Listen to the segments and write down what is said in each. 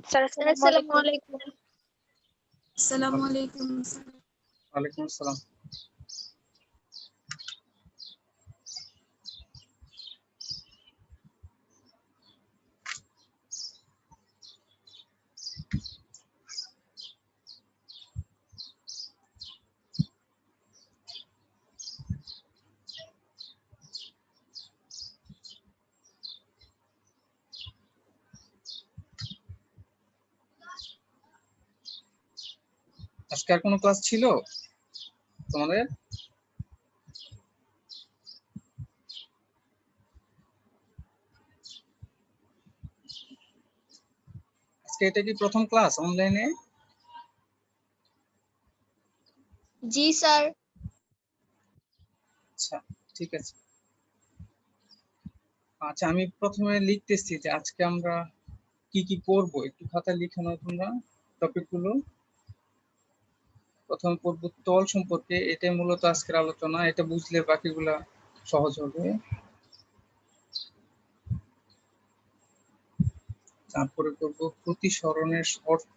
Sir আসসালামু আলাইকুম। আসসালামু আলাইকুম। ওয়ালাইকুম আসসালাম। আজকে আর কোনো ক্লাস ছিল তোমাদের? আজকে এটা কি প্রথম ক্লাস অনলাইনে? জি স্যার। আচ্ছা ঠিক আছে। আচ্ছা আমি প্রথমে লিখতেছি যে আজকে আমরা কি কি পড়বো, একটু খাতায় লিখে নাও তোমরা টপিকগুলো। প্রথমে পড়বো তল সম্পর্কে, এটাই মূলত আজকের আলোচনা। এটা বুঝলে বাকিগুলা সহজ হবে। তারপরে করবো প্রতিসরণের শর্ত।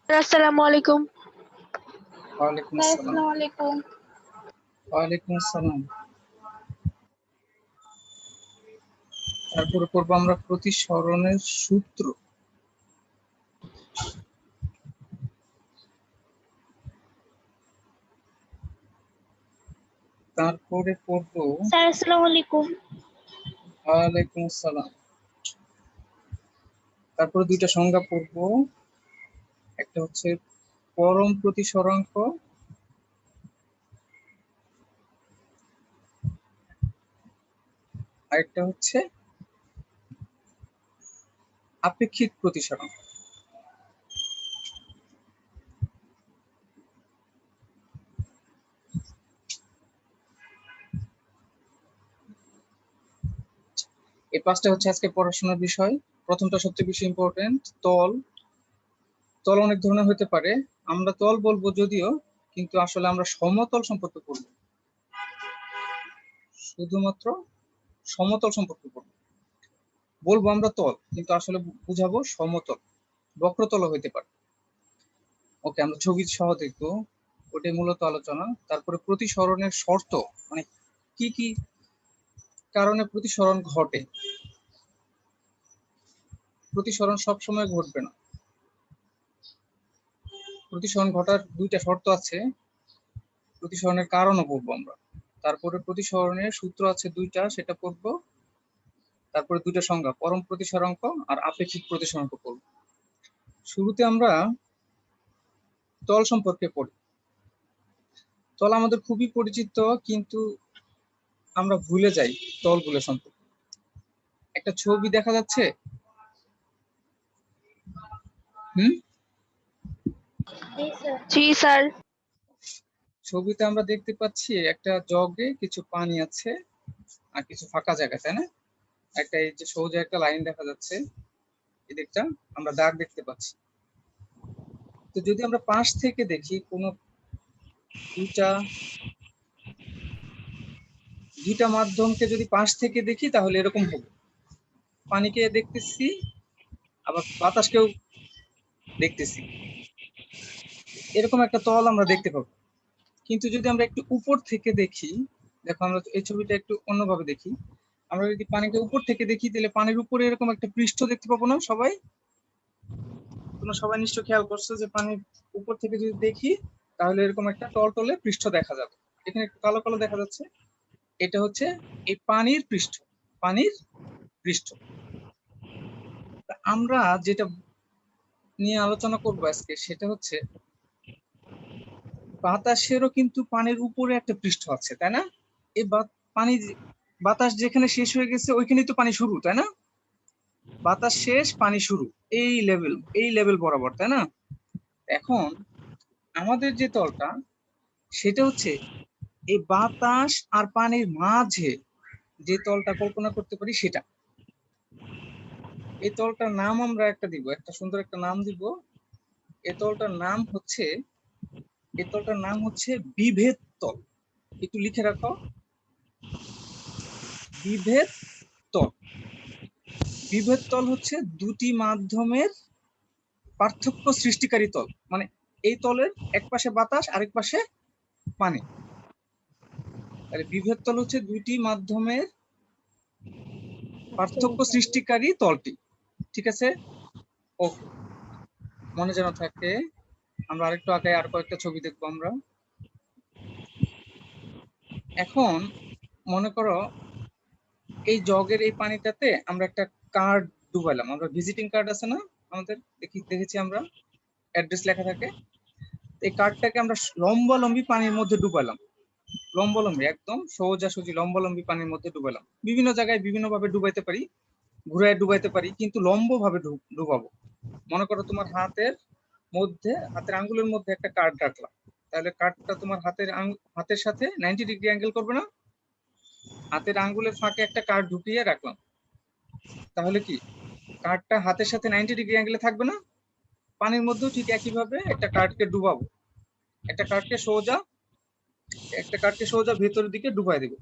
আসসালামু আলাইকুম। ওয়ালাইকুম আসসালাম। আসসালামু আলাইকুম। ওয়ালাইকুম আসসালাম। তারপরে করবো আমরা প্রতিসরণের সূত্র। তারপরে পড়বো স্যার আসসালামু আলাইকুম। ওয়ালাইকুম আসসালাম। তারপরে দুইটা সংজ্ঞা পড়বো, একটা হচ্ছে পরম প্রতিসরাঙ্ক, আরেকটা হচ্ছে আপেক্ষিক প্রতিসরাঙ্ক। এই পাঁচটা হচ্ছে আজকে পড়াশোনার বিষয়। প্রথমটা সবচেয়ে বেশি ইম্পর্টেন্ট, তল। তল অনেক ধরনের হতে পারে, আমরা তল বলবো যদিও, কিন্তু আসলে আমরা সমতল সম্পর্কে পড়বো, শুধুমাত্র সমতল সম্পর্কে পড়বো। বলবো আমরা তল, কিন্তু আসলে বুঝাবো সমতল, বক্রতল হইতে পারে। ওকে, আমরা ছবি সহ দেখবো, ওটাই মূলত আলোচনা। তারপরে প্রতিসরণের শর্ত, মানে কি কি কারণে প্রতিসরণ ঘটে। প্রতিসরণ সবসময় ঘটবে না, প্রতিসরণ ঘটার দুইটা শর্ত আছে, প্রতিসরণের কারণও পড়বো আমরা। তারপরে প্রতিসরণের সূত্র আছে দুইটা, সেটা পড়বো। তারপরে দুইটা সংজ্ঞা, পরম প্রতিসরাঙ্ক আর আপেক্ষিক প্রতিসরাঙ্ক পড়বো। শুরুতে আমরা তল সম্পর্কে পড়ি। তল আমাদের খুবই পরিচিত, কিন্তু আমরা ভুলে যাই তলগুলো সম্পর্কে। একটা ছবি দেখা যাচ্ছে, জি স্যার। ছবিতে আমরা দেখতে পাচ্ছি একটা জগে কিছু পানি আছে আর কিছু ফাঁকা জায়গা, তাই না? একটা এই যে সোজা একটা লাইন দেখা যাচ্ছে, এদিকটা আমরা দাগ দেখতে পাচ্ছি। তো যদি আমরা পাশ থেকে দেখি, কোনো দুইটা মাধ্যমকে যদি পাশ থেকে দেখি, তাহলে এরকম হবে। পানিকে দেখতেছি, আবার বাতাসকেও দেখতেছি, এরকম একটা তল আমরা দেখতে পাবো। কিন্তু যদি আমরা একটু উপর থেকে দেখি, দেখো আমরা এই ছবিটা একটু অন্যভাবে দেখি, আমরা যদি পানিকে উপর থেকে দেখি, তাহলে পানির উপরে এরকম একটা পৃষ্ঠ দেখতে পাবো না সবাই? তোমরা সবাই নিশ্চয় খেয়াল করছো যে পানির উপর থেকে যদি দেখি, তাহলে এরকম একটা টলটলে পৃষ্ঠ দেখা যাবে। এখানে একটু কালো কালো দেখা যাচ্ছে, এটা হচ্ছে এই পানির পৃষ্ঠ, পানির পৃষ্ঠ। আমরা যেটা নিয়ে আলোচনা করবো আজকে, সেটা হচ্ছে বাতাসেরও কিন্তু পানির উপরে একটা পৃষ্ঠ আছে, তাই না? এই পানি, বাতাস যেখানে শেষ হয়ে গেছে ওইখানেই তো পানি শুরু, তাই না? বাতাস শেষ, পানি শুরু, এই লেভেল বরাবর, তাই না? এখন আমাদের যে তলটা, সেটা হচ্ছে এই বাতাস আর পানির মাঝে যে তলটা কল্পনা করতে পারি সেটা। এই তলটার নাম আমরা একটা দিব, একটা সুন্দর একটা নাম দিব। এই তলটার নাম হচ্ছে বিভেদ তল। একটু লিখে রাখো, বিভেদ তল। বিভেদ তল হচ্ছে দুটি মাধ্যমের পার্থক্য সৃষ্টিকারী তল। মানে এই তলের এক পাশে বাতাস, আরেক পাশে পানি। তাহলে বিভেদ তল হচ্ছে দুটি মাধ্যমের পার্থক্য সৃষ্টিকারী তলটি। ঠিক আছে, ওকে, মনে যেন থাকে। আমরা আরেকটু আগে আর কয়েকটা ছবি দেখবো আমরা। এখন মনে করো এই জগের এই পানিটাতে আমরা একটা কার্ড ডুবাইলাম। আমরা ভিজিটিং কার্ড আছে না আমাদের, দেখেছি আমরা, অ্যাড্রেস লেখা থাকে। এই কার্ডটাকে আমরা লম্বালম্বি পানির মধ্যে ডুবাইলাম, লম্বালম্বি একদম সোজাসুজি লম্বালম্বি পানির মধ্যে ডুবাইলাম। বিভিন্ন জায়গায় বিভিন্ন ভাবে ডুবাইতে পারি, ঘুরায় ডুবাইতে পারি, কিন্তু লম্ব ভাবে ডুবাবো। মনে করো তোমার হাতের আঙ্গুলের মধ্যে একটা কার্ড রাখলাম, তাহলে কার্ডটা তোমার হাতের সাথে 90 ডিগ্রি অ্যাঙ্গেল করবে না? হাতের আঙ্গুলের ফাঁকে একটা কার্ড ঢুকিয়ে রাখলাম, তাহলে কি কার্ডটা হাতের সাথে 90 ডিগ্রি অ্যাঙ্গেলে থাকবে না? পানির মধ্যেও ঠিক একইভাবে একটা কার্ডকে ডুবাবো, একটা কার্ডকে সোজা ভেতরের দিকে ডুবাই দেব।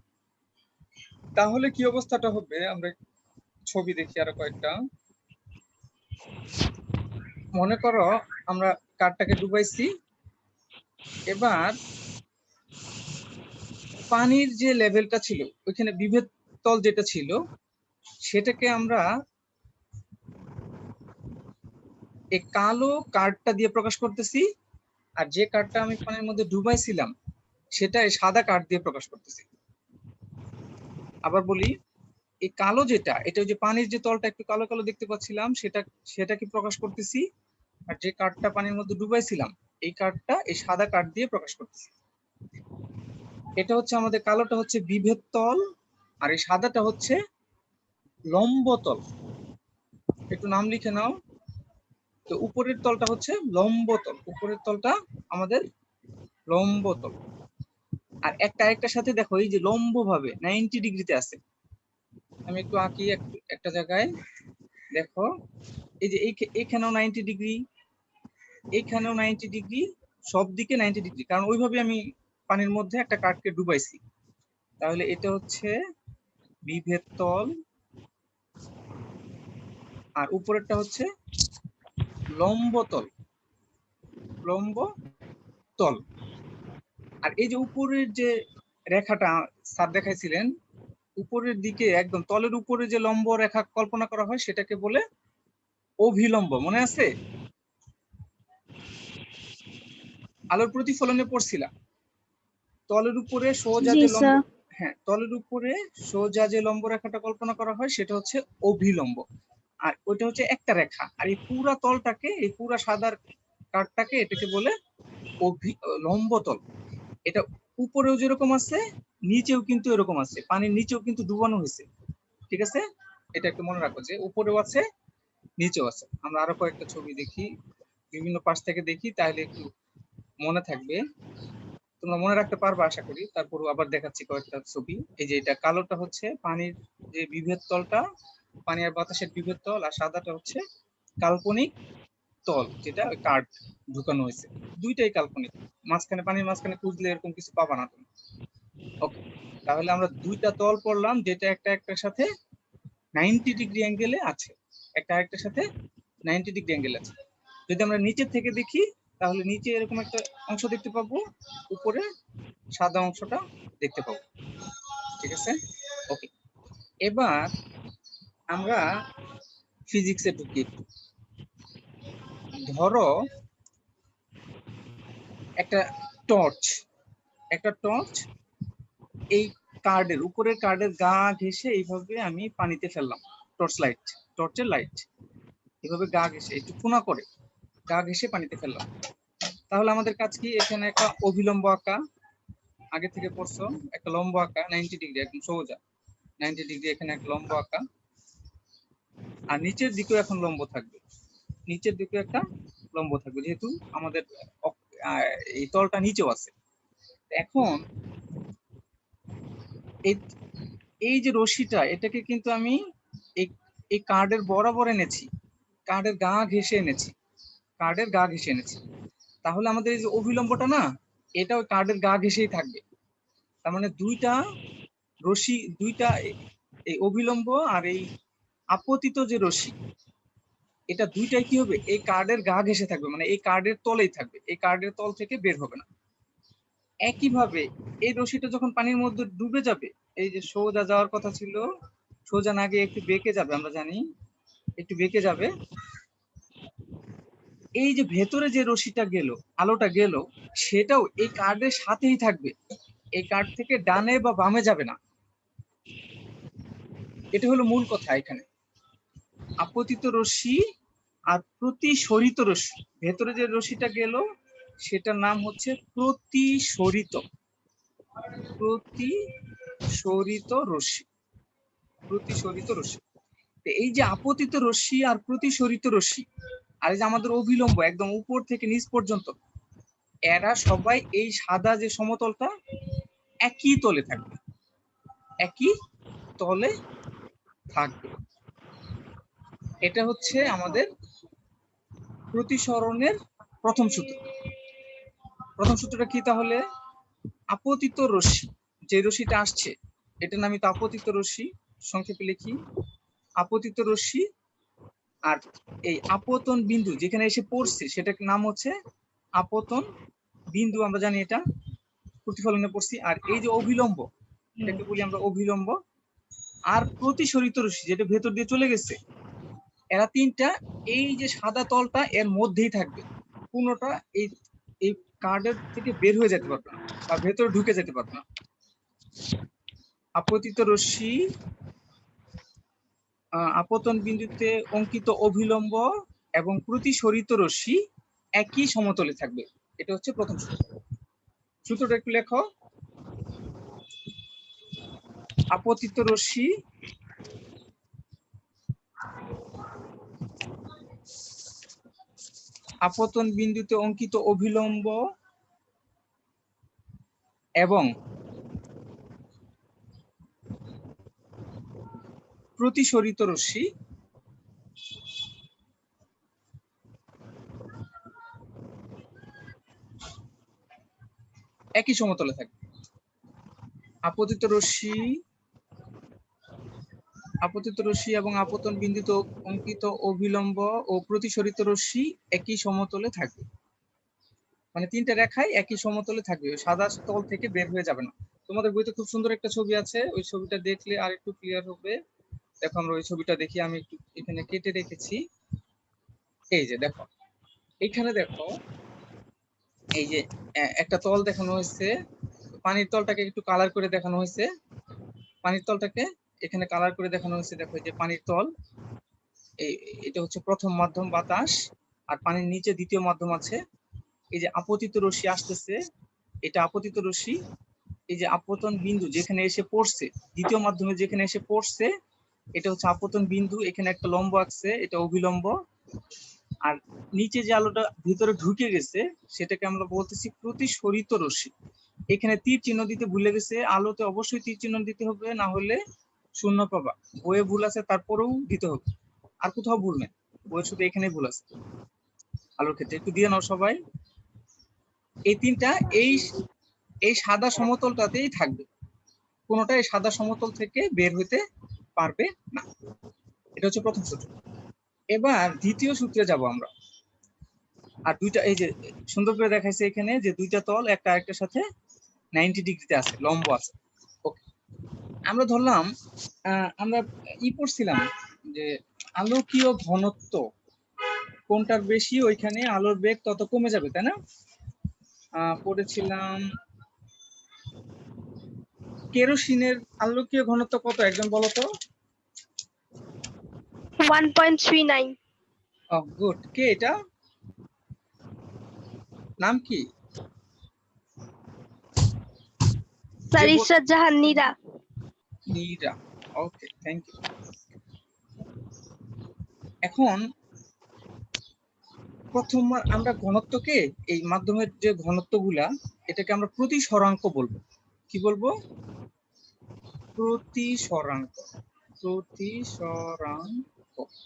তাহলে কি অবস্থাটা হবে আমরা ছবি দেখি আরো কয়েকটা। মনে করো আমরা কার্ডটাকে ডুবাইছি, এবার পানির যে লেভেলটা ছিল ওইখানে বিভেদ তল যেটা ছিল সেটাকে আমরা এই কালো কার্ডটা দিয়ে প্রকাশ করতেছি, আর যে কার্ডটা আমি পানির মধ্যে ডুবাইছিলাম সেটা এই সাদা কার্ড দিয়ে প্রকাশ করতেছি। আবার বলি, এই কালো যেটা, এটা ওই যে পানির যে তলটা একটু কালো কালো দেখতে পাচ্ছিলাম সেটাকে প্রকাশ করতেছি, আর যে কার্ডটা পানির মধ্যে ডুবাইছিলাম এই কার্ডটা এই সাদা কার্ড দিয়ে প্রকাশ করতেছি। এটা হচ্ছে আমাদের কালোটা হচ্ছে বিভেদ তল, আর এই সাদাটা হচ্ছে লম্ব তল। একটু নাম লিখে নাও। তো উপরের তলটা হচ্ছে লম্ব তল, উপরের তলটা আমাদের লম্ব তল। আর আরেকটার সাথে দেখো এই যে লম্ব ভাবে 90 ডিগ্রিতে আছে। আমি একটু আঁকি একটা জায়গায়, দেখো এই যে এইখানেও 90 ডিগ্রি, এইখানেও 90 ডিগ্রি, সব দিকে 90 ডিগ্রি, কারণ ওইভাবে আমি পানির মধ্যে একটা কাঠকে ডুবাইছি। তাহলে এটা হচ্ছে বিভেদ তল, আর উপরেরটা হচ্ছে লম্ব তল, লম্ব তল। আর এই যে উপরের যে রেখাটা স্যার দেখাইছিলেন, উপরের দিকে একদম তলের উপরে যে লম্ব রেখা কল্পনা করা হয় সেটাকে বলে অভিলম্ব। মনে আছে? আলোর প্রতিফলনে পড়ছিলাম তলের উপরে সোজা যে লম্ব, হ্যাঁ, তলের উপরে সোজা যে লম্ব রেখাটা কল্পনা করা হয় সেটা হচ্ছে অভিলম্ব, আর ওইটা হচ্ছে একটা রেখা। আর এই পুরা তলটাকে, এই পুরা সাদার কাঠটাকে এটাকে বলে লম্ব তল। এটা উপরেও যেরকম আছে নিচেও কিন্তু এরকম আছে, পানির নিচেও কিন্তু ডুবানো হয়েছে। ঠিক আছে, এটা একটু মনে রাখো যে উপরেও আছে নিচেও আছে। আমরা আরো কয়েকটা ছবি দেখি, বিভিন্ন পাশ থেকে দেখি, তাহলে একটু মনে থাকবে, তোমরা মনে রাখতে পারবে আশা করি। তারপর আবার দেখাচ্ছি কয়েকটা ছবি। এই যে এটা কালোটা হচ্ছে পানির যে বিভেদ তলটা, পানি আর বাতাসের বিভেদ তল, আর সাদাটা হচ্ছে কাল্পনিক তল, যেটা কার্ড ঢুকানো হয়েছে। দুইটাই কাল্পনিক, পানির মাঝখানে খুঁজলে এরকম কিছু পাবা না তুমি। ওকে, তাহলে আমরা দুইটা তল পড়লাম, যেটা একটার সাথে 90 ডিগ্রি অ্যাঙ্গেলে আছে, একটা আরেকটার সাথে 90 ডিগ্রি অ্যাঙ্গেল আছে। যদি আমরা নিচে থেকে দেখি তাহলে নিচে এরকম একটা অংশ দেখতে পাবো, উপরে সাদা অংশটা দেখতে পাবো। ঠিক আছে, ওকে। এবার আমরা ফিজিক্সে ঢুকি। ধরো একটা টর্চ এই উপরের কার্ডের গা ঘেঁষে এইভাবে আমি পানিতে ফেললাম। টর্চের লাইট এইভাবে গা ঘেঁষে একটু কোনা করে গা ঘেঁষে পানিতে ফেললাম। তাহলে আমাদের কাজ কি? এখানে একটা অভিলম্ব আঁকা, আগে থেকে পড়ছো, একটা লম্ব আঁকা 90 ডিগ্রি, একদম সোজা 90 ডিগ্রি, এখানে একটা লম্ব আঁকা, আর নিচের দিকেও এখন লম্ব থাকবে, নিচের দিকে একটা লম্ব থাকবে, যেহেতু আমাদের এই তলটা নিচেও আছে। এখন এই যে রশিটা, এটাকে কিন্তু আমি এই এই কার্ডের বরাবর এনেছি, কার্ডের গা ঘেঁষে এনেছি, কার্ডের গা ঘেঁষে এনেছি, তাহলে আমাদের এই যে অভিলম্বটা না, এটা ওই কার্ডের গা ঘেঁষেই থাকবে। তার মানে দুইটা রশ্মি, দুইটা এই অভিলম্ব আর এই আপতিত যে রশ্মি, এটা দুইটাই কি হবে, এই কার্ডের গা ঘেঁষে থাকবে, মানে এই কার্ডের তলেই থাকবে, এই কার্ডের তল থেকে বের হবে না। একইভাবে এই রশ্মিটা যখন পানির মধ্যে ডুবে যাবে, এই যে সোজা যাওয়ার কথা ছিল, সোজা না গিয়ে একটু বেঁকে যাবে, আমরা জানি একটু বেঁকে যাবে, এই যে ভেতরে যে রশ্মিটা গেল, আলোটা গেল, সেটাও এই কার্ডের সাথেই থাকবে, এই কার্ড থেকে ডানে বা বামে যাবে না। এটা হলো মূল কথা এখানে। আপতিত রশ্মি আর প্রতিসরিত রশ্মি, ভেতরে যে রশ্মিটা গেল সেটার নাম হচ্ছে প্রতিসরিত, প্রতিসরিত রশ্মি, প্রতিসরিত রশ্মি। এই যে আপতিত রশ্মি আর প্রতিসরিত রশ্মি আর এই যে আমাদের অভিলম্ব একদম উপর থেকে নিচ পর্যন্ত, এরা সবাই এই সাদা যে সমতলটা একই তলে থাকবে, একই তলে থাকবে। এটা হচ্ছে আমাদের প্রতিসরণের প্রথম সূত্র। প্রথম সূত্রটা কি তাহলে? আপতিত রশ্মি, যে রশ্মিটা আসছে এটার নামই তো আপতিত রশ্মি, সংক্ষেপে লিখি আপতিত রশ্মি, আর এই আপতন বিন্দু যেখানে এসে পড়ছে সেটার নাম হচ্ছে আপতন বিন্দু, আমরা জানি এটা প্রতিফলনে পড়ছি। আর এই যে অভিলম্ব, এটাকে বলি আমরা অভিলম্ব, আর প্রতিসরিত রশ্মি যেটা ভেতর দিয়ে চলে গেছে, এরা তিনটা এই যে সাদা তলটা এর মধ্যেই থাকবে, কোনোটা এই এই কার্ডের থেকে বের হয়ে যেতে পারবে না বা ভেতরে ঢুকে যেতে পারবে না। আপতিত রশ্মি, আপতন বিন্দুতে অঙ্কিত অভিলম্ব এবং প্রতিসরিত রশ্মি একই সমতলে থাকবে। এটা হচ্ছে প্রথম সূত্র। সূত্রটা একটু লেখো। আপতিত রশ্মি আপতন বিন্দুতে অঙ্কিত অভিলম্ব এবং প্রতিসরিত রশ্মি একই সমতলে থাকবে। আপতিত রশ্মি এবং আপতন বিন্দুতে অঙ্কিত অভিলম্ব ও প্রতিসরিত রশ্মি একই সমতলে থাকবে, মানে তিনটা রেখায় একই সমতলে থাকবে, সাদা তল থেকে বের হয়ে যাবে না। তোমাদের বইতে খুব সুন্দর একটা ছবি আছে, ওই ছবিটা দেখলে আর একটু ক্লিয়ার হবে। দেখো আমরা ওই ছবিটা দেখি, আমি একটু এখানে কেটে রেখেছি। এই যে দেখো, এখানে দেখো, এই যে একটা তল দেখানো হয়েছে, পানির তলটাকে একটু কালার করে দেখানো হয়েছে, পানির তলটাকে এখানে কালার করে দেখানো হয়েছে। দেখো যে পানির তল, এটা হচ্ছে প্রথম মাধ্যম বাতাস, আর পানির নিচে দ্বিতীয় মাধ্যম আছে। এই যে আপতিত রশ্মি আসতেছে, এটা আপতিত রশ্মি, এই যে আপতন বিন্দু যেখানে এসে পড়ছে, দ্বিতীয় মাধ্যমে যেখানে এসে পড়ছে, এটা হচ্ছে আপতন বিন্দু, এখানে একটা লম্ব আছে, এটা অভিলম্ব। আর নিচে যে আলোটা ভিতরে ঢুকে গেছে সেটাকে আমরা বলতেছি প্রতিসরিত রশ্মি। এখানে তীর চিহ্ন দিতে ভুলে গেছে, আলোতে অবশ্যই তীর চিহ্ন দিতে হবে, না হলে শূন্য পাবা। বইয়ে ভুল আছে তারপরেও দিতে হবে, আর কোথাও ভুল নেই, বইয়ে শুধু এখানেই ভুল আছে। আলোর ক্ষেত্রে একটু দিয়ে নাও সবাই। এই তিনটা এই সাদা সমতলটাতেই থাকবে, কোনোটা এই সাদা সমতল থেকে বের হইতে পারবে না। এটা হচ্ছে প্রথম সূত্র। এবার দ্বিতীয় সূত্রে যাব আমরা। আর দুইটা, এই যে সুন্দর করে দেখাইছে এখানে যে দুইটা তল একটা আরেকটার সাথে 90 ডিগ্রিতে আছে, লম্ব আছে। ওকে, আমরা ধরলাম আমরা পড়ছিলাম যে আলোকীয় ঘনত্ব কোনটার বেশি ওইখানে আলোর বেগ তত কমে যাবে, তাই না? পড়েছিলাম কেরোসিনের আলোকীয় ঘনত্ব কত, একজন বলো তো? 1.39। গুড। কে এটা, নাম কি? Sir Ershad Jahan Nira. Nira, okay, thank you. এখন প্রথম আমরা ঘনত্বকে, এই মাধ্যমের যে ঘনত্বগুলা, এটাকে আমরা প্রতিসরাঙ্ক বলবো। কি বলবো? প্রতিসরাঙ্ক, প্রতিসরাঙ্ক। পার্থক্য।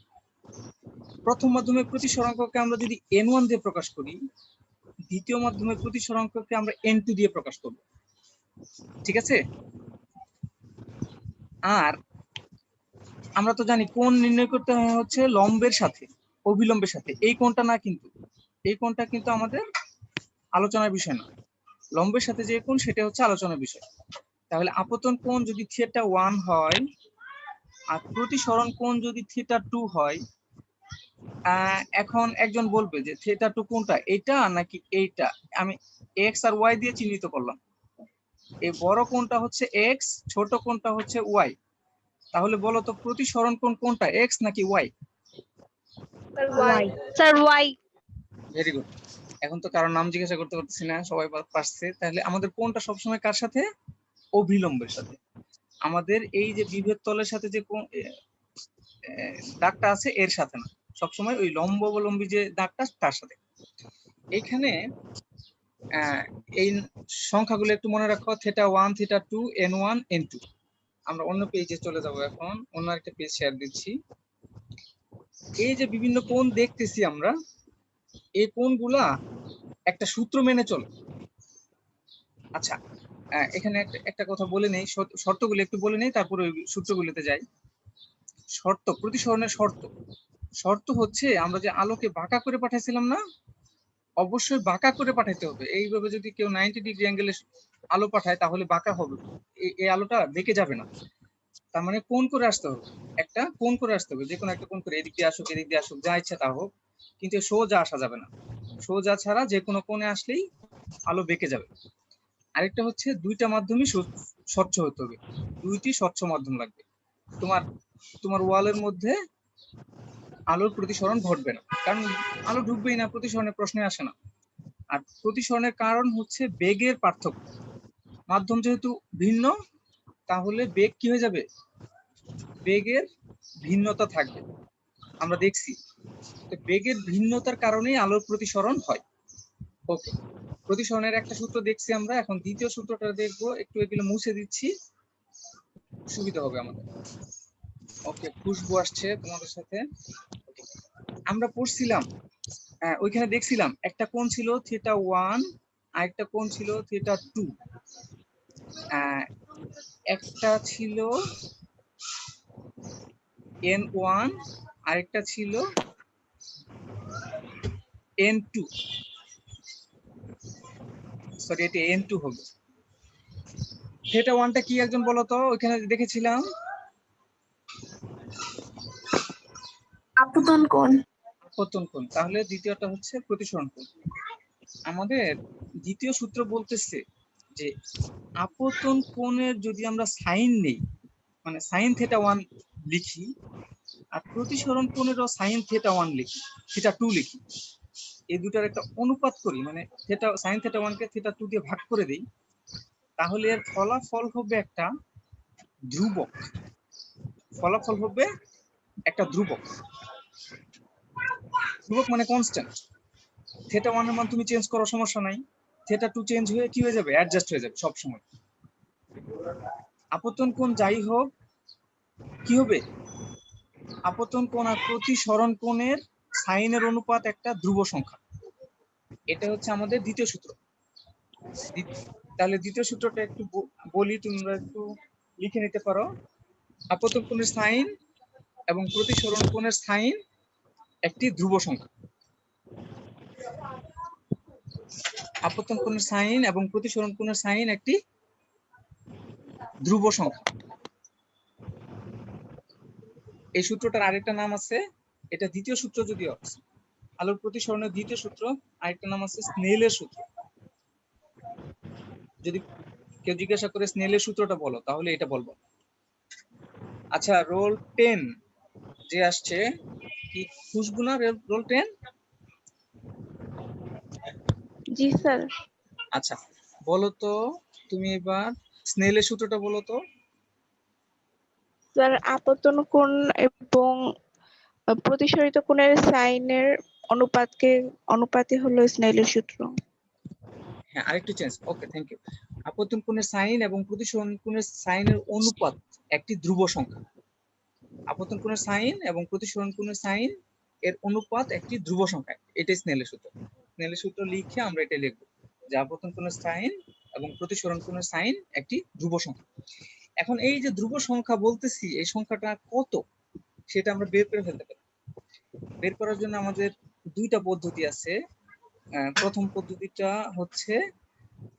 প্রথম মাধ্যমের প্রতিসরাঙ্ককে আমরা যদি n1 দিয়ে প্রকাশ করি, দ্বিতীয় মাধ্যমের প্রতিসরাঙ্ককে আমরা n2 দিয়ে প্রকাশ করব। ঠিক আছে? আর আমরা তো জানি কোণ নির্ণয় করতে হয় হচ্ছে লম্বের সাথে অভিলম্বের সাথে। এই কোণটা না, কিন্তু এই কোণটা কিন্তু আমাদের আলোচনার বিষয় না। লম্বের সাথে যে কোণ সেটা হচ্ছে আলোচনার বিষয়। তাহলে আপতন কোণ যদি θ1 হয় আর প্রতিসরণ কোণ যদি θ2 হয়, এখন একজন বলবে যে θ2 কোনটা, এটা নাকি এইটা? আমি x আর y দিয়ে চিহ্নিত করলাম। এই বড় কোণটা হচ্ছে x, ছোট কোণটা হচ্ছে y। তাহলে বলো তো প্রতিসরণ কোণ কোনটা, x নাকি y? Sir Y. Very good. এখন তো কারোর নাম জিজ্ঞাসা করতে পারতেছি না, সবাই পারছে। তাহলে আমাদের কোণটা সবসময় কার সাথে? অভিলম্বের সাথে। আমাদের এই যে বিভেদ তলের সাথে যে দাগটা আছে এর সাথে না, সবসময় ওই লম্ব অবলম্বী যে দাগটা তার সাথে। এইখানে এই সংখ্যাগুলো একটু মনে রাখো, θ1, θ2, n1, n2। আমরা অন্য পেজে চলে যাব, এখন অন্য একটা পেজ শেয়ার দিচ্ছি। এই যে বিভিন্ন কোণ দেখতেছি আমরা, এই কোণগুলা একটা সূত্র মেনে চলে। আচ্ছা, এখানে একটা কথা বলে নেই, শর্তগুলো একটু বলে নেই, তারপরে ওই সূত্রগুলোতে যাই। শর্ত, প্রতিসরণের শর্ত। শর্ত হচ্ছে আমরা যে আলোকে বাঁকা করে পাঠাইছিলাম না, অবশ্যই বাঁকা করে পাঠাইতে হবে। এইভাবে যদি কেউ 90 ডিগ্রি অ্যাঙ্গেলে আলো পাঠায় তাহলে বাঁকা হবে, এই আলোটা বেঁকে যাবে না। তার মানে কোণ করে আসতে হবে, একটা কোণ করে আসতে হবে, যে কোনো একটা কোণ করে, এদিক দিয়ে আসুক এদিক দিয়ে আসুক যা ইচ্ছা তা হোক, কিন্তু সোজা আসা যাবে না। সোজা ছাড়া যে কোনো কোণে আসলেই আলো বেঁকে যাবে। আরেকটা হচ্ছে দুইটা মাধ্যমই স্বচ্ছ হতে হবে, দুইটি স্বচ্ছ মাধ্যম লাগবে। তোমার ওয়ালের মধ্যে আলোর প্রতিসরণ ঘটবে না, কারণ আলো ঢুকবেই না, প্রতিসরণের প্রশ্নে আসে না। আর প্রতিসরণের কারণ হচ্ছে বেগের পার্থক্য। মাধ্যম যেহেতু ভিন্ন, তাহলে বেগ কি হয়ে যাবে? বেগের ভিন্নতা থাকবে, আমরা দেখছি। তো বেগের ভিন্নতার কারণেই আলোর প্রতিসরণ হয়। ওকে, প্রতিসরণের একটা সূত্র দেখছি আমরা, এখন দ্বিতীয় সূত্রটা দেখবো। একটু এগুলো মুছে দিচ্ছি, সুবিধা হবে আমাদের। ওকে, খুশবু আসছে তোমাদের সাথে। আমরা পড়ছিলাম, ওইখানে দেখছিলাম একটা কোণ ছিল θ1 আর একটা কোণ ছিল θ2। একটা ছিল n1 আরেকটা ছিল n2। সরি, এটা n2 হবে। θ1টা কি একজন বলো তো, ওইখানে দেখেছিলাম আপতন কোণ। আপতন কোণ। তাহলে দ্বিতীয়টা হচ্ছে প্রতিসরণ কোণ। আমাদের দ্বিতীয় সূত্র বলতেছে যে আপতন কোণের যদি আমরা সাইন নেই, মানে সাইন θ1 লিখি, আর প্রতিসরণ কোণেরও সাইন θ1 লিখি, θ2 লিখি, এই দুটার একটা অনুপাত করি, মানে সাইন θ1 কে θ2 দিয়ে ভাগ করে দেই, তাহলে এর ফলাফল হবে একটা ধ্রুবক। ফলাফল হবে একটা ধ্রুবক। ধ্রুবক মানে কনস্ট্যান্ট। θ1 এর মান তুমি চেঞ্জ করো, সমস্যা নাই, θ2 চেঞ্জ হয়ে কি হয়ে যাবে? অ্যাডজাস্ট হয়ে যাবে সব সময়। আপতন কোণ যাই হোক, কি হবে? আপতন কোণ আর প্রতিসরণ কোণের সাইনের অনুপাত একটা ধ্রুব সংখ্যা। এটা হচ্ছে আমাদের দ্বিতীয় সূত্র। তাহলে দ্বিতীয় সূত্রটা একটু বলি, তোমরা একটু লিখে নিতে পারো। আপতন কোণের সাইন এবং প্রতিসরণ কোণের সাইন একটি ধ্রুব সংখ্যা। আপতন কোণের সাইন এবং প্রতিসরণ কোণের সাইন একটি ধ্রুব সংখ্যা। এই সূত্রটার আরেকটা নাম আছে, এটা দ্বিতীয় সূত্র যদিও, আলোর প্রতিসরণের দ্বিতীয় সূত্র, আরেকটা নাম আছে স্নেলের সূত্র। যদি কেউ জিজ্ঞাসা করে স্নেলের সূত্রটা বলো, তাহলে এটা বলবো। আচ্ছা, রোল 10 যে আসছে, কি খুশবু না রোল 10? জি স্যার। আচ্ছা, বলো তো তুমি এবার স্নেলের সূত্রটা বলো তো। স্যার আপতন কোণ এবং প্রতিসরিত কোণের সাইনের অনুপাতই হলো স্নেলের সূত্র। হ্যাঁ, আরেকটু চেঞ্জ। Okay, thank you. আপতন কোণের সাইন এবং প্রতিসরণ কোণের সাইনের অনুপাত একটি ধ্রুব সংখ্যা। আপতন কোণের সাইন এবং প্রতিসরণ কোণের সাইন এর অনুপাত একটি ধ্রুব সংখ্যা। এটাই স্নেলের সূত্র। স্নেলের সূত্র লিখে আমরা এটা লিখবো যে আপতন কোণের সাইন এবং প্রতিসরণ কোণের সাইন একটি ধ্রুব সংখ্যা। এখন এই যে ধ্রুব সংখ্যা বলতেছি, এই সংখ্যাটা কত সেটা আমরা বের করে ফেলতে পারি। বের করার জন্য আমাদের দুইটা পদ্ধতি আছে। প্রথম পদ্ধতিটা হচ্ছে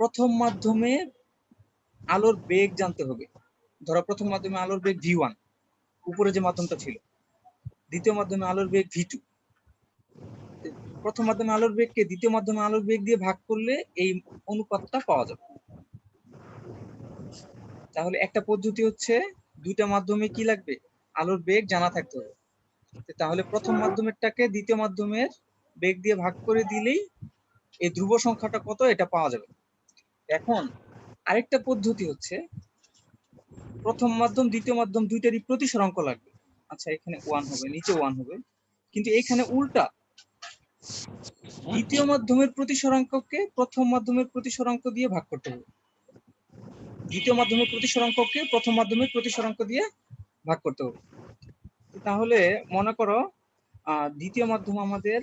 প্রথম মাধ্যমে আলোর বেগ জানতে হবে। ধরো প্রথম মাধ্যমে আলোর বেগ v1, উপরে যে মাধ্যমটা ছিল। দ্বিতীয় মাধ্যমে আলোর বেগ v2। প্রথম মাধ্যমে আলোর বেগকে দ্বিতীয় মাধ্যমে আলোর বেগ দিয়ে ভাগ করলে এই অনুপাতটা পাওয়া যাবে। তাহলে একটা পদ্ধতি হচ্ছে দুইটা মাধ্যমে কি লাগবে, আলোর বেগ জানা থাকতে হবে। তাহলে প্রথম মাধ্যমেরটাকে দ্বিতীয় মাধ্যমের বেগ দিয়ে ভাগ করে দিলেই এই ধ্রুব সংখ্যাটা কত এটা পাওয়া যাবে। এখন আরেকটা পদ্ধতি হচ্ছে প্রথম মাধ্যম দ্বিতীয় মাধ্যম দুইটারই প্রতিসরাঙ্ক লাগবে। আচ্ছা, এখানে 1 হবে, নিচে 1 হবে, কিন্তু এখানে উল্টা, দ্বিতীয় মাধ্যমের প্রতিসরাঙ্ককে প্রথম মাধ্যমের প্রতিসরাঙ্ক দিয়ে ভাগ করতে হবে। দ্বিতীয় মাধ্যমের প্রতিসরাঙ্ককে প্রথম মাধ্যমের প্রতিসরাঙ্ক দিয়ে ভাগ করতে হবে। তাহলে মনে করো দ্বিতীয় মাধ্যম আমাদের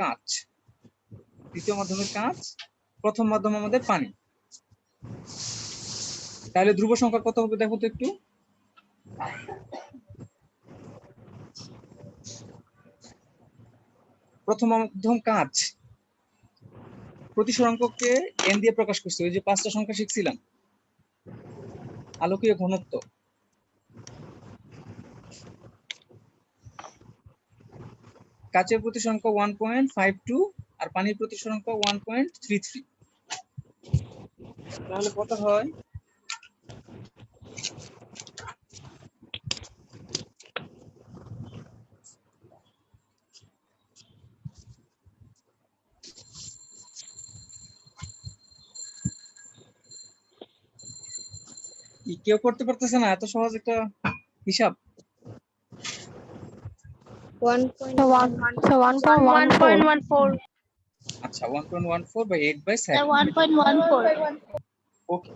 কাঁচ, দ্বিতীয় মাধ্যমের কাঁচ, প্রথম মাধ্যম আমাদের পানি। তাহলে ধ্রুব সংখ্যা কত হবে দেখো তো একটু। প্রথম মাধ্যম কাঁচ, প্রতিসরাঙ্ককে n দিয়ে প্রকাশ করছে, ওই যে 5টা সংখ্যা শিখছিলাম, আলোকীয় ঘনত্ব। কাচের প্রতিসরাঙ্ক 1.52 আর পানির প্রতিসরাঙ্ক 1.33। তাহলে কত হয়? কেউ করতে পারতেছে না এত সহজ একটা হিসাব? 1.14 আচ্ছা, 1.14/8/7। 1.14 ওকে,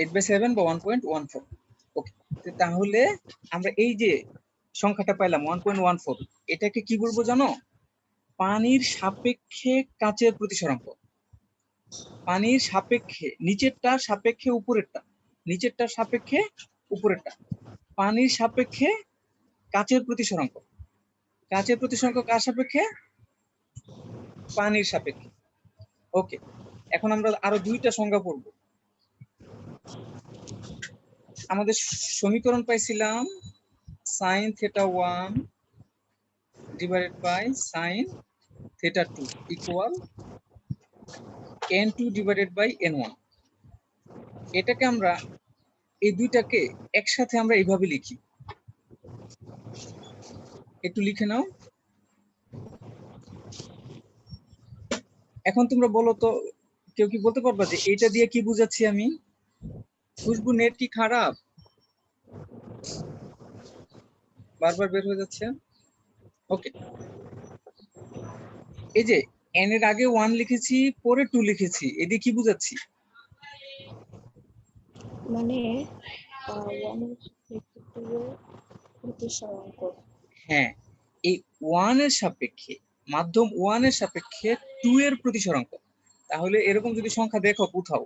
8/7 বা 1.14। ওকে, তাহলে আমরা এই যে সংখ্যাটা পাইলাম 1.14, এটাকে কি বলবো জানো? পানির সাপেক্ষে কাচের প্রতিসরাঙ্ক। পানির সাপেক্ষে, নিচেরটা সাপেক্ষে উপরেরটা, নিচেরটা সাপেক্ষে উপরেরটা। পানির সাপেক্ষে কাচের প্রতিসরাঙ্ক। কাচের প্রতিসরাঙ্ক কার সাপেক্ষে? পানির সাপেক্ষে। ওকে, এখন আমরা আরো দুইটা সংজ্ঞা পড়ব। আমাদের সমীকরণ পাইছিলাম sin θ1 divided by sin θ2 equal n2 divided by n1। এটাকে আমরা, এই দুইটাকে একসাথে আমরা এইভাবে লিখি, একটু লিখে নাও। এখন তোমরা বলো তো, কেউ কি বলতে পারবা যে এটা দিয়ে কি বুঝাচ্ছি আমি? খুশবু, নেট কি খারাপ? বারবার বের হয়ে যাচ্ছে। ওকে, এই যে n এর আগে 1 লিখেছি, পরে 2 লিখেছি, এদি কি বুঝাচ্ছি? মানে 1 এর প্রতিসরাঙ্ক। হ্যাঁ, এই 1 এর সাপেক্ষে, মাধ্যম 1 এর সাপেক্ষে 2 এর প্রতিসরাঙ্ক। তাহলে এরকম যদি সংখ্যা দেখো কোথাও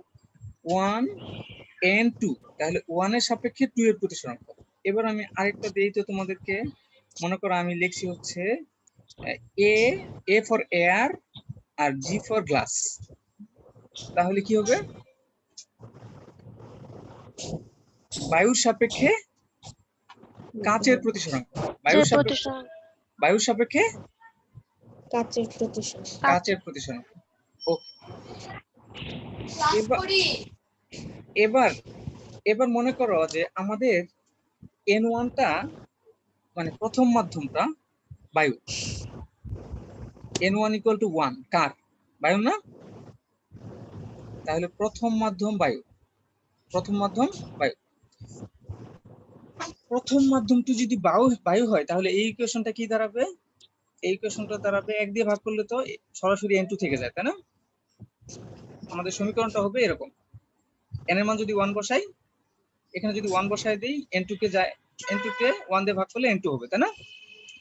1 and 2, তাহলে 1 এর সাপেক্ষে 2 এর প্রতিসরাঙ্ক। এবার আমি আরেকটা দেই তো তোমাদেরকে। মনে করো আমি লিখছি হচ্ছে A ফর এয়ার আর G ফর গ্লাস। তাহলে কি হবে? বায়ুর সাপেক্ষে কাচের প্রতিসরাঙ্ক, বায়ুর সাপেক্ষে কাচের প্রতিসরাঙ্ক। কাচের প্রতিসরাঙ্ক। ওকে, এবার এবার মনে করো যে আমাদের n1টা মানে প্রথম মাধ্যমটা বায়ু, n1 equal to 1 কার? বায়ু না? তাহলে প্রথম মাধ্যম বায়ু, প্রথম মাধ্যম বায়ু। প্রথম মাধ্যমটি যদি বায়ু হয় তাহলে এই ইকুয়েশনটা কি দাঁড়াবে? এই ইকুয়েশনটা দাঁড়াবে 1 দিয়ে ভাগ করলে তো সরাসরি n2 থেকে যায়, তাই না? আমাদের সমীকরণটা হবে এরকম, n এর মান যদি 1 বসাই, এখানে যদি 1 বসায় দিই n2 কে যায়, n2 কে 1 দিয়ে ভাগ করলে n2 হবে, তাই না?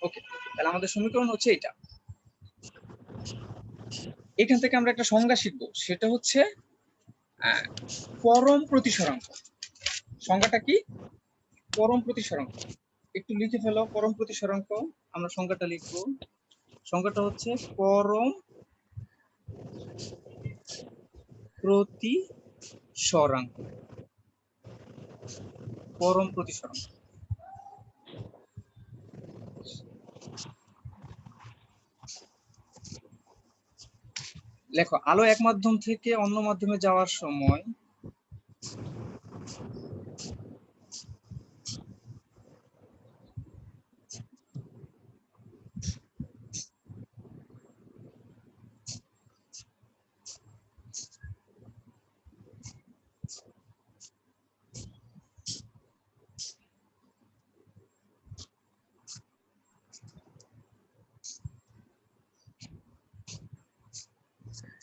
ওকে, তাহলে আমাদের সমীকরণ হচ্ছে এটা। এখান থেকে আমরা একটা সংজ্ঞা শিখবো, সেটা হচ্ছে পরম প্রতিসরাঙ্ক। সংজ্ঞাটা কি? পরম প্রতিসরাঙ্ক। একটু লিখে ফেলো, পরম প্রতিসরাঙ্ক। আমরা সংজ্ঞাটা লিখবো। সংজ্ঞাটা হচ্ছে পরম প্রতিসরাঙ্ক। পরম প্রতিসরাঙ্ক। লেখো, আলো এক মাধ্যম থেকে অন্য মাধ্যমে যাওয়ার সময়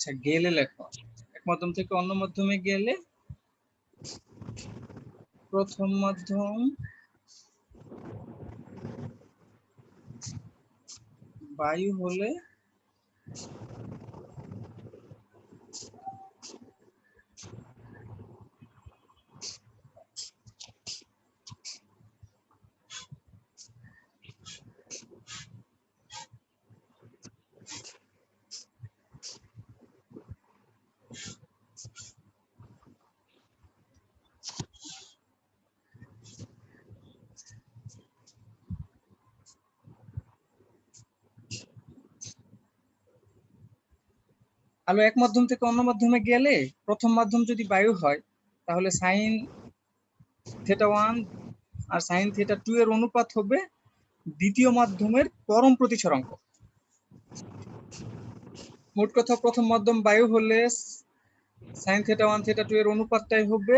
আচ্ছা গেলে লেখো, এক মাধ্যম থেকে অন্য মাধ্যমে গেলে প্রথম মাধ্যম বায়ু হলে আলো এক মাধ্যম থেকে অন্য মাধ্যমে গেলে প্রথম মাধ্যম যদি বায়ু হয় তাহলে সাইন থিটা 1 আর সাইন থিটা 2 এর অনুপাত হবে দ্বিতীয় মাধ্যমের পরম প্রতিসরাঙ্ক। মোট কথা প্রথম মাধ্যম বায়ু হলে সাইন থিটা 1 থিটা 2 এর অনুপাতটাই হবে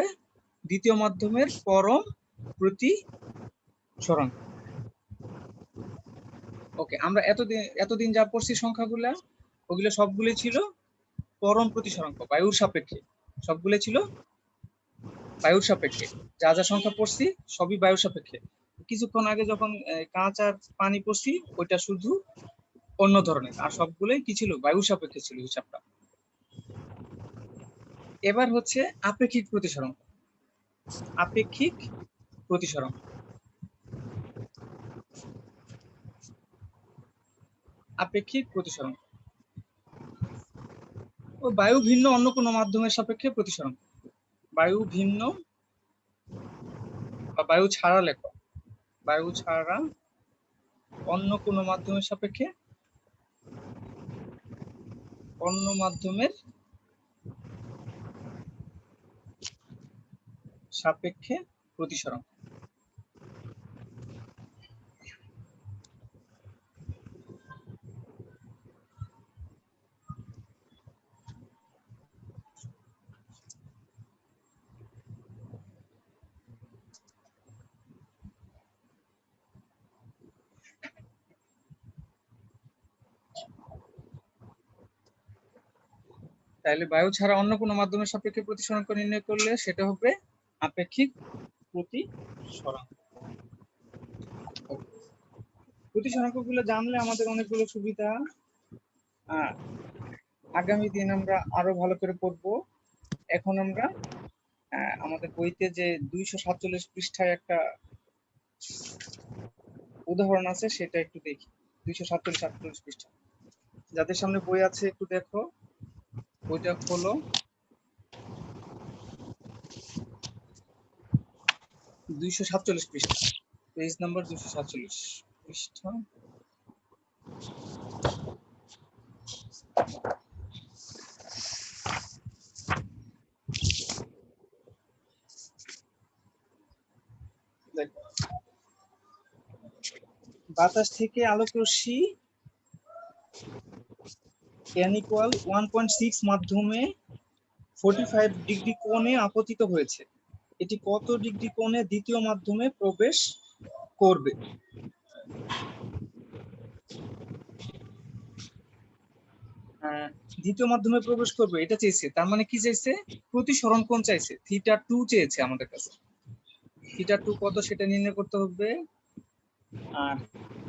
দ্বিতীয় মাধ্যমের পরম প্রতিসরাঙ্ক। ওকে, আমরা এতদিন যা পড়ছি সংখ্যাগুলা, ওগুলো সবগুলো ছিল পরম প্রতিসরাঙ্ক বায়ুর সাপেক্ষে। সবগুলো ছিল বায়ুর সাপেক্ষে। যা যা সংখ্যা পড়ছি সবই বায়ুর সাপেক্ষে। কিছুক্ষণ আগে যখন কাঁচ আর পানি পড়ছি ওইটা শুধু অন্য ধরনের, আর সবগুলোই কি ছিল? বায়ুর সাপেক্ষে ছিল হিসাবটা। এবার হচ্ছে আপেক্ষিক প্রতিসরাঙ্ক। আপেক্ষিক প্রতিসরাঙ্ক। আপেক্ষিক প্রতিসরাঙ্ক ও বায়ু ভিন্ন অন্য কোনো মাধ্যমের সাপেক্ষে প্রতিসরাঙ্ক। বায়ু ভিন্ন বা বায়ু ছাড়া লেখো, বায়ু ছাড়া অন্য কোনো মাধ্যমের সাপেক্ষে, অন্য মাধ্যমের সাপেক্ষে প্রতিসরাঙ্ক। তাহলে বায়ু ছাড়া অন্য কোনো মাধ্যমের সাপেক্ষে প্রতিসরাঙ্ক নির্ণয় করলে সেটা হবে আপেক্ষিক প্রতিসরাঙ্ক। প্রতিসরাঙ্কগুলো জানলে আমাদের অনেকগুলো সুবিধা। আগামী দিন আমরা আরো ভালো করে পড়বো। এখন আমরা আমাদের বইতে যে 247 পৃষ্ঠায় একটা উদাহরণ আছে সেটা একটু দেখি। 247-48 পৃষ্ঠা। যাদের সামনে বই আছে একটু দেখো, বইটা খোলো। 247 পৃষ্ঠা, পেজ নাম্বার 247 পৃষ্ঠা। দেখো, বাতাস থেকে আলোক রশ্মি n = 1.6 মাধ্যমে 45 ডিগ্রি কোণে আপতিত হয়েছে। এটি কত ডিগ্রি কোণে দ্বিতীয় মাধ্যমে প্রবেশ করবে? দ্বিতীয় মাধ্যমে প্রবেশ করবে এটা চেয়েছে, তার মানে কি চাইছে? প্রতিসরণ কোণ চাইছে, থিটা 2 চেয়েছে আমাদের কাছে। থিটা 2 কত সেটা নির্ণয় করতে হবে। আর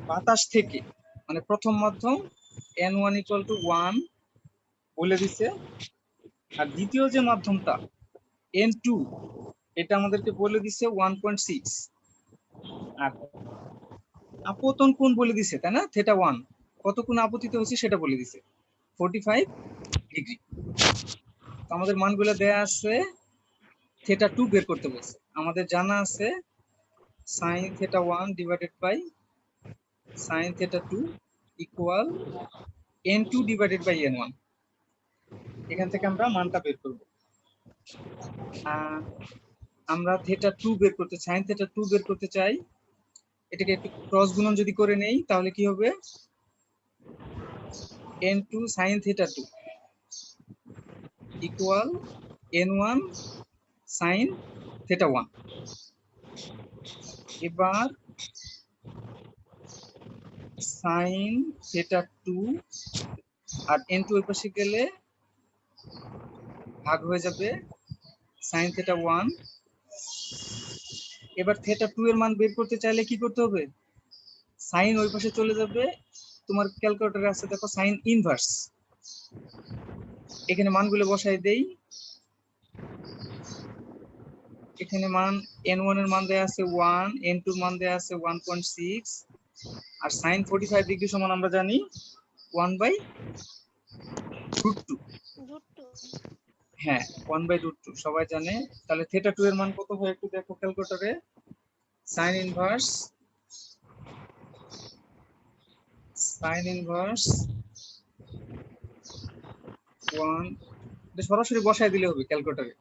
বাতাস থেকে মানে প্রথম মাধ্যম n1 = 1 বলে দিছে, আর দ্বিতীয় যে মাধ্যমটা n2 এটা আমাদেরকে বলে দিছে 1.6, আর আপতন কোণ বলে দিছে, তাই না? থিটা 1 কত কোণ আপতিত হচ্ছে সেটা বলে দিছে 45 ডিগ্রি। আমাদের মানগুলো দেয়া আছে, থিটা 2 বের করতে বলছে। আমাদের জানা আছে sin theta 1 divided by sin theta 2 equal n2 divided by n1। এখান থেকে আমরা মানটা বের করব। আমরা থিটা 2 বের করতে sin থিটা 2 বের করতে চাই, এটাকে একটু ক্রস গুণন যদি করে নেই তাহলে কি হবে, n2 sin theta 2 equal n1 sin theta 1। এবার sin থিটা 2 আর n2 এর পাশে গেলে ভাগ হয়ে যাবে sin থিটা 1। এবার থিটা 2 এর মান বের করতে চাইলে কি করতে হবে, sin ওই পাশে চলে যাবে, তোমার ক্যালকুলেটরে আছে দেখো sin ইনভার্স, এখানে মানগুলো বসাই দেই। এখানে মান n1 এর মান দেয়া আছে 1, n2 এর মান দেয়া আছে 1.6, আর sin 45 ডিগ্রি সমান আমরা জানি 1/√2। হ্যাঁ 1/√2 সবাই জানে। তাহলে থিটা 2 এর মান কত হয় একটু দেখো ক্যালকুলেটরে, sin ইনভার্স 1, এটা সরাসরি বসায় দিলে হবে ক্যালকুলেটরে।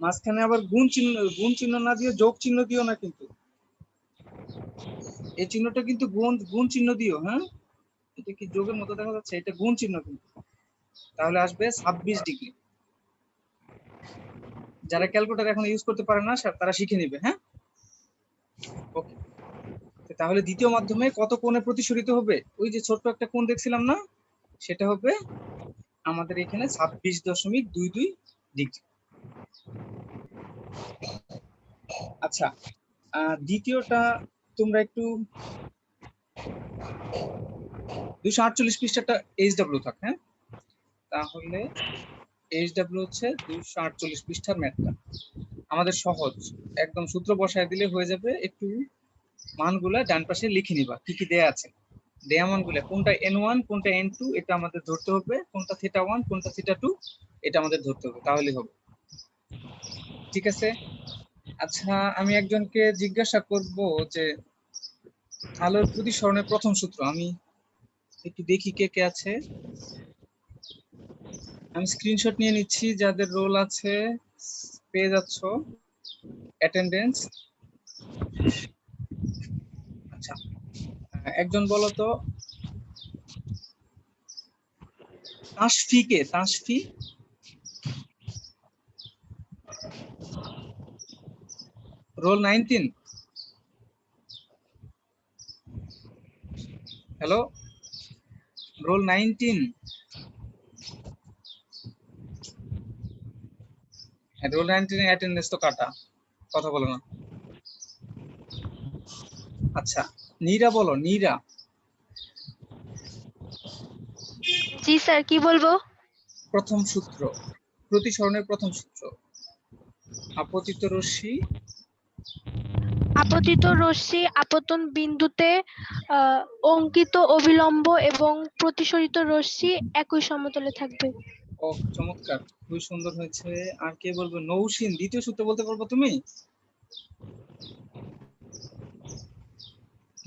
মাঝখানে আবার গুণ চিহ্ন না দিয়ে যোগ চিহ্ন দিও না, কিন্তু এই চিহ্নটা কিন্তু গুণ চিহ্ন দিও। হ্যাঁ, এটা কি যোগের মতো দেখা যাচ্ছে, এটা গুণ চিহ্ন কিন্তু, তাহলে আসবে 26 ডিগ্রি। যারা ক্যালকুলেটর এখন ইউজ করতে পারে না তারা শিখে নেবে। হ্যাঁ, ওকে। তাহলে দ্বিতীয় মাধ্যমে কত কোণে প্রতিসরিত হবে, ওই যে ছোট্ট একটা কোণ দেখছিলাম না, সেটা হবে আমাদের এখানে 26.22 ডিগ্রি। আচ্ছা, দ্বিতীয়টা তোমরা একটু 248 পৃষ্ঠাটা এইচডব্লিউ থাক। হ্যাঁ, তাহলে এইচডব্লিউ হচ্ছে 248 পৃষ্ঠার ম্যাথটা আমাদের সহজ, একদম সূত্র বসায় দিলে হয়ে যাবে। একটু মানগুলা ডান পাশে লিখে নিবা, কি কি দেয়া আছে। দেয়া মানগুলা কোনটা n1 কোনটা n2 এটা আমাদের ধরতে হবে, কোনটা থিটা 1 কোনটা থিটা 2 এটা আমাদের ধরতে হবে, তাহলেই হবে। ঠিক আছে। আচ্ছা, আমি একজনকে জিজ্ঞাসা করব যে আলোর প্রতিসরণের প্রথম সূত্র, আমি একটু দেখি কে কে আছে। আমি স্ক্রিনশট নিয়ে নিচ্ছি, যাদের রোল আছে পেয়ে যাচ্ছ অ্যাটেন্ডেন্স। আচ্ছা, একজন বলো তো তাসফি কে, Tasfi? Roll 19। Hello, roll 19। Roll 19 এর অ্যাটেন্ডেন্স তো কাটা, কথা বলো না। আচ্ছা, নীরা বলো, নীরা। জি স্যার, কি বলবো? প্রথম সূত্র, প্রতিসরণের প্রথম সূত্র, আপতিত রশ্মি আপতিত রশ্মি আপতন বিন্দুতে অঙ্কিত অবিলম্ব এবং প্রতিসরিত রশ্মি একই সমতলে থাকবে। ও চমৎকার, খুবই সুন্দর হয়েছে। আর কে বলবো? নৌসিন, দ্বিতীয় সূত্র বলতে পারবো তুমি?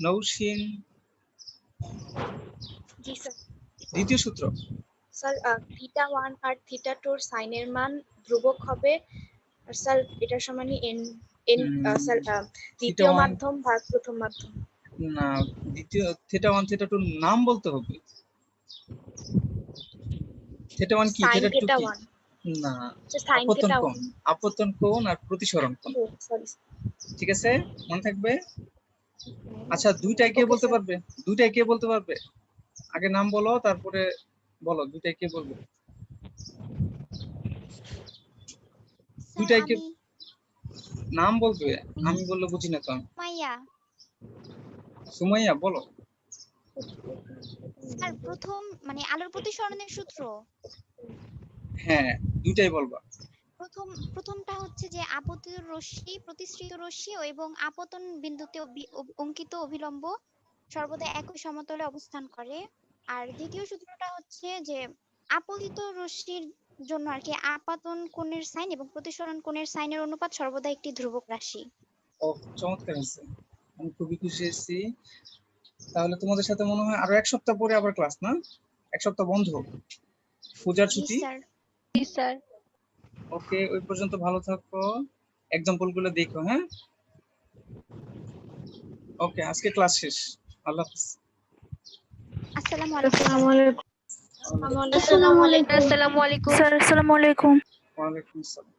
নৌসিন, জি স্যার। দ্বিতীয় সূত্র। স্যার থিটা 1 আর থিটা 2 এর সাইনের মান ধ্রুবক হবে, আর স্যার এটার সমানই n n স্যার থিটা দ্বিতীয় 1 মাধ্যম ভাগ প্রথম মাধ্যম। না, দ্বিতীয় θ1 θ2 নাম বলতে হবে। θ1 কি সাইন θ2 থিটা কি? 1 না, সাইন আপতন থিটা কোণ, আপতন কোণ আর প্রতিসরণ কোণ। 1 সরি ঠিক আছে, মনে থাকবে। আচ্ছা, দুইটাই কে ওকে বলতে স্যার পারবে? দুইটাই কে বলতে পারবে? আগে নাম বলো, তারপরে বলো দুইটাই কে বলবে। স্যার দুইটাই কে আমি নাম বলবে, আমি বললে বুঝি না তো আমি। মাইয়া। সুমাইয়া বলো। স্যার প্রথম মানে আলোর প্রতিসরণের সূত্র হ্যাঁ, দুইটাই বলবা। প্রথমটা হচ্ছে যে আপতিত রশ্মি প্রতিসৃত রশ্মি এবং আপতন বিন্দুতে অঙ্কিত অভিলম্ব সর্বদা একই সমতলে অবস্থান করে। আর দ্বিতীয় সূত্রটা হচ্ছে যে আপতিত রশ্মির জন্য আর কি আপাতন কোণের সাইন এবং প্রতিসরণ কোণের সাইনের অনুপাত সর্বদা একটি ধ্রুবক রাশি। ও, চমৎকার হয়েছে, আমি খুবই খুশি হয়েছি। তাহলে তোমাদের সাথে মনে হয় আরো 1 সপ্তাহ পরে আবার ক্লাস, না? 1 সপ্তাহ বন্ধ, পূজার জি ছুটি। স্যার। জি স্যার। ওকে, ওই পর্যন্ত ভালো থাকো, এক্সাম্পল গুলো দেখো। হ্যাঁ, ওকে, আজকে ক্লাস শেষ। আল্লাহ হাফেজ। আসসালামু আলাইকুম। আসসালামু আলাইকুম। ওয়ালাইকুম আসসালামু আলাইকুম। স্যার আসসালামু আলাইকুম। আসসালাম।